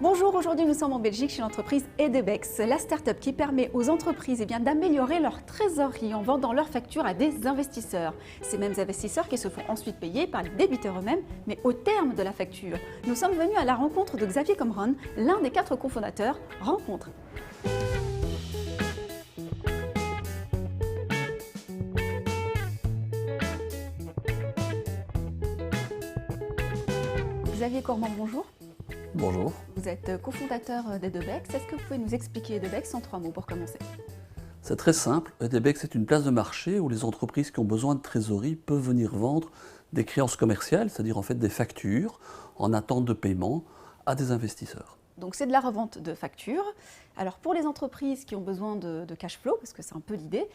Bonjour, aujourd'hui nous sommes en Belgique chez l'entreprise Edebex, la start-up qui permet aux entreprises d'améliorer leur trésorerie en vendant leurs factures à des investisseurs. Ces mêmes investisseurs qui se font ensuite payer par les débiteurs eux-mêmes, mais au terme de la facture. Nous sommes venus à la rencontre de Xavier Comron, l'un des 4 cofondateurs. Rencontre. Xavier Comron, bonjour. Bonjour. Vous êtes cofondateur d'Edebex. Est-ce que vous pouvez nous expliquer Edebex en 3 mots pour commencer? C'est très simple. Edebex est une place de marché où les entreprises qui ont besoin de trésorerie peuvent venir vendre des créances commerciales, c'est-à-dire en fait des factures en attente de paiement à des investisseurs. Donc c'est de la revente de factures. Alors pour les entreprises qui ont besoin de cash flow, parce que c'est un peu l'idée,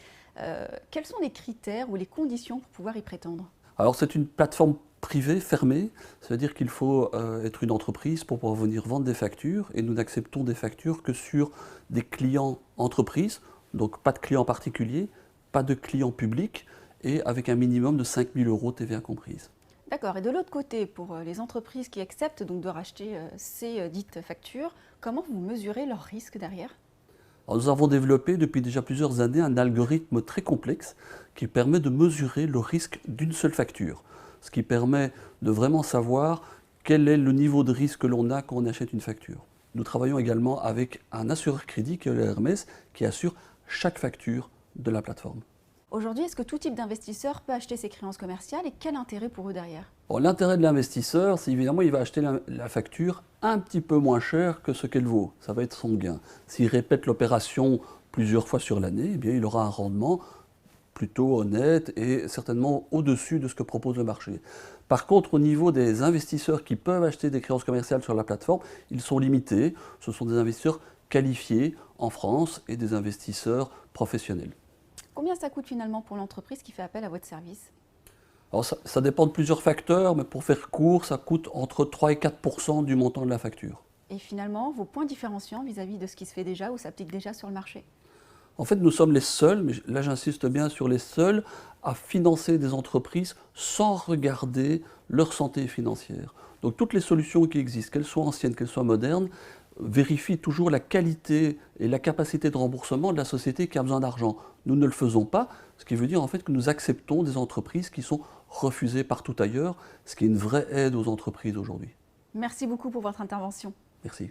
quels sont les critères ou les conditions pour pouvoir y prétendre? Alors c'est une plateforme privée, fermée, c'est-à-dire qu'il faut être une entreprise pour pouvoir venir vendre des factures et nous n'acceptons des factures que sur des clients entreprises, donc pas de clients particuliers, pas de clients publics et avec un minimum de 5 000 € TVA comprise. D'accord, et de l'autre côté, pour les entreprises qui acceptent donc de racheter ces dites factures, comment vous mesurez leur risque derrière? Alors, nous avons développé depuis déjà plusieurs années un algorithme très complexe qui permet de mesurer le risque d'une seule facture, ce qui permet de vraiment savoir quel est le niveau de risque que l'on a quand on achète une facture. Nous travaillons également avec un assureur crédit qui est le Hermès qui assure chaque facture de la plateforme. Aujourd'hui, est-ce que tout type d'investisseur peut acheter ces créances commerciales et quel intérêt pour eux derrière? Bon, l'intérêt de l'investisseur, c'est évidemment il va acheter la facture un petit peu moins cher que ce qu'elle vaut. Ça va être son gain. S'il répète l'opération plusieurs fois sur l'année, eh bien, il aura un rendement plutôt honnête et certainement au-dessus de ce que propose le marché. Par contre, au niveau des investisseurs qui peuvent acheter des créances commerciales sur la plateforme, ils sont limités. Ce sont des investisseurs qualifiés en France et des investisseurs professionnels. Combien ça coûte finalement pour l'entreprise qui fait appel à votre service? Alors ça dépend de plusieurs facteurs, mais pour faire court, ça coûte entre 3 et 4% du montant de la facture. Et finalement, vos points différenciants vis-à-vis de ce qui se fait déjà ou s'applique déjà sur le marché? En fait, nous sommes les seuls, mais là j'insiste bien sur les seuls, à financer des entreprises sans regarder leur santé financière. Donc toutes les solutions qui existent, qu'elles soient anciennes, qu'elles soient modernes, vérifient toujours la qualité et la capacité de remboursement de la société qui a besoin d'argent. Nous ne le faisons pas, ce qui veut dire en fait que nous acceptons des entreprises qui sont refusées partout ailleurs, ce qui est une vraie aide aux entreprises aujourd'hui. Merci beaucoup pour votre intervention. Merci.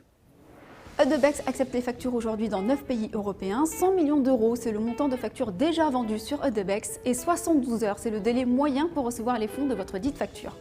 Edebex accepte les factures aujourd'hui dans 9 pays européens. 100 millions d'euros, c'est le montant de factures déjà vendues sur Edebex et 72 heures, c'est le délai moyen pour recevoir les fonds de votre dite facture.